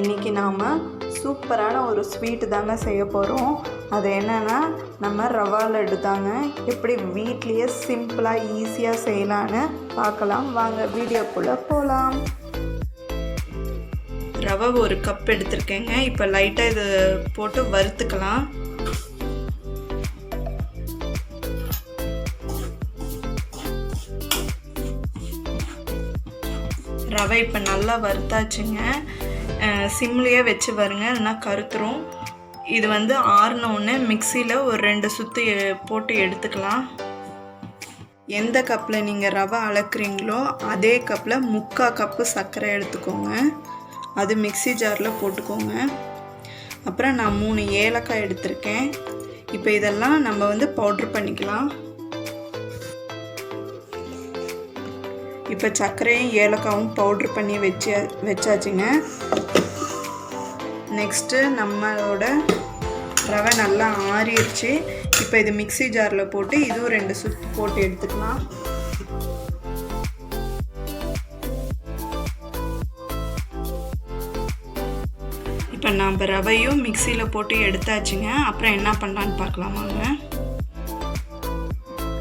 இன்றைக்கி நாம் சூப்பரான ஒரு ஸ்வீட்டு தாங்க செய்ய போகிறோம். அது என்னென்னா நம்ம ரவா லட்டு தாங்க. எப்படி வீட்லேயே சிம்பிளாக ஈஸியாக செய்யலான்னு பார்க்கலாம். வாங்க வீடியோக்குள்ளே போகலாம். ரவை ஒரு கப் எடுத்திருக்கேங்க. இப்போ லைட்டாக இது போட்டு வறுத்துக்கலாம். ரவை இப்போ நல்லா வறுத்தாச்சுங்க. சிம்லேயே வச்சு வருங்க, இல்லைனா கருத்துரும். இது ஆறினோடனே மிக்சியில் ஒரு 2 சுற்று போட்டு எடுத்துக்கலாம். எந்த கப்பில் நீங்கள் ரவை அளக்குறீங்களோ அதே கப்பில் 3/4 கப்பு சர்க்கரை எடுத்துக்கோங்க. அது மிக்சி ஜாரில் போட்டுக்கோங்க. அப்புறம் நான் 3 ஏலக்காய் எடுத்திருக்கேன். இப்போ இதெல்லாம் நம்ம பவுட்ரு பண்ணிக்கலாம். இப்போ சர்க்கரையும் ஏலக்காவும் பவுட்ரு பண்ணி வச்சாச்சுங்க. நெக்ஸ்ட்டு நம்மளோட ரவை நல்லா ஆறிடுச்சு. இப்போ இது மிக்சி ஜாரில் போட்டு இதுவும் 2 சுற்று போட்டு எடுத்துக்கலாம். இப்போ நம்ம ரவையும் மிக்சியில் போட்டு எடுத்தாச்சுங்க. அப்புறம் என்ன பண்ணலான்னு பார்க்கலாமாங்க.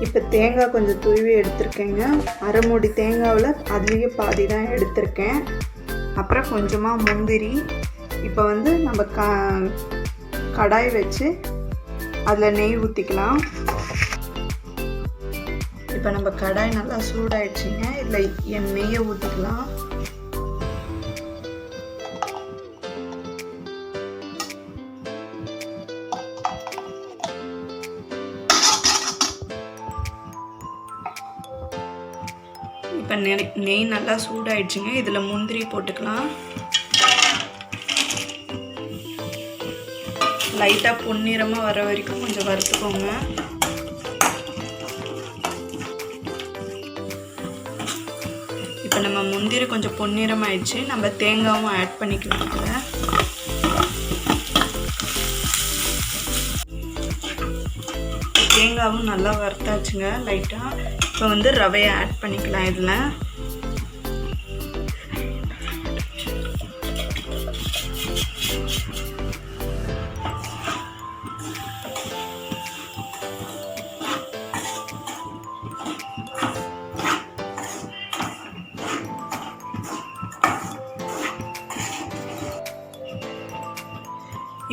இப்போ தேங்காய் கொஞ்சம் துருவி எடுத்திருக்கேங்க. அரை மூடி தேங்காவில் அதுலேயே பாதி தான் எடுத்திருக்கேன். அப்புறம் கொஞ்சமாக முந்திரி. இப்போ நம்ம கடாய் வச்சு அதில் நெய் ஊற்றிக்கலாம். இப்போ நம்ம கடாய் நல்லா சூடாயிடுச்சுங்க. இதில் நெய்யை ஊற்றிக்கலாம். இப்போ நெய் நல்லா சூடாயிடுச்சுங்க. இதில் முந்திரி போட்டுக்கலாம். லைட்டாக பொன்னிறமாக வர வரைக்கும் கொஞ்சம் வறுத்துக்கோங்க. இப்போ நம்ம முந்திரி கொஞ்சம் பொன்னிறமாயிடுச்சு. நம்ம தேங்காயும் ஆட் பண்ணிக்கலாம். இதில் தேங்காவும் நல்லா வறுத்தாச்சுங்க லைட்டாக. இப்போ ரவையை ஆட் பண்ணிக்கலாம். இதில்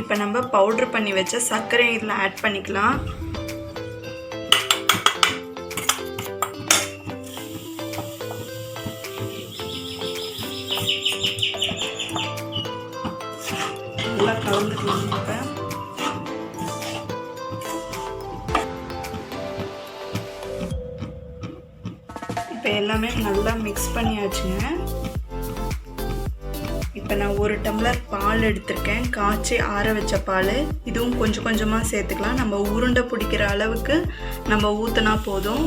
இப்போ நம்ம பவுட்ரு பண்ணி வச்ச சர்க்கரை இதில் ஆட் பண்ணிக்கலாம். நல்லா கலந்துக்கலாம். இப்போ எல்லாமே நல்லா மிக்ஸ் பண்ணியாச்சுங்க. இப்போ நான் 1 டம்ளர் பால் எடுத்திருக்கேன். காய்ச்சி ஆற வச்ச பால். இதுவும் கொஞ்சம் கொஞ்சமாக சேர்த்துக்கலாம். நம்ம உருண்டை பிடிக்கிற அளவுக்கு நம்ம ஊற்றினா போதும்.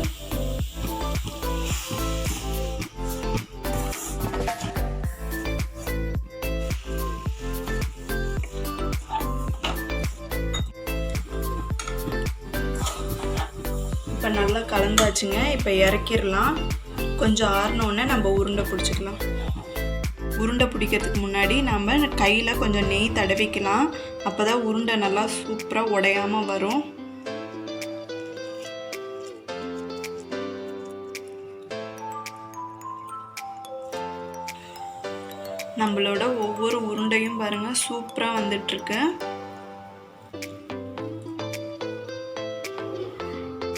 இப்போ நல்லா கலந்தாச்சுங்க. இப்போ இறக்கிடலாம். கொஞ்சம் ஆறினோடனே நம்ம உருண்டை பிடிச்சிக்கலாம். உருண்டை பிடிக்கிறதுக்கு முன்னாடி நம்ம கையில் கொஞ்சம் நெய் தடவிக்கலாம். அப்போ தான் உருண்டை நல்லா சூப்பராக உடையாமல் வரும். நம்மளோட ஒவ்வொரு உருண்டையும் பாருங்கள் சூப்பராக வந்துட்டுருக்கு.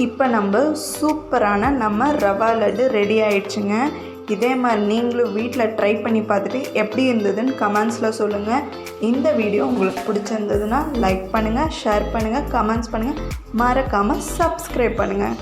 இப்போ நம்ம சூப்பரான ரவா லட்டு ரெடி ஆயிடுச்சுங்க. இதே மாதிரி நீங்களும் வீட்டில் ட்ரை பண்ணி பார்த்துட்டு எப்படி இருந்ததுன்னு கமெண்ட்ஸில் சொல்லுங்கள். இந்த வீடியோ உங்களுக்கு பிடிச்சிருந்ததுன்னா லைக் பண்ணுங்கள், ஷேர் பண்ணுங்கள், கமெண்ட்ஸ் பண்ணுங்கள். மறக்காமல் சப்ஸ்கிரைப் பண்ணுங்கள்.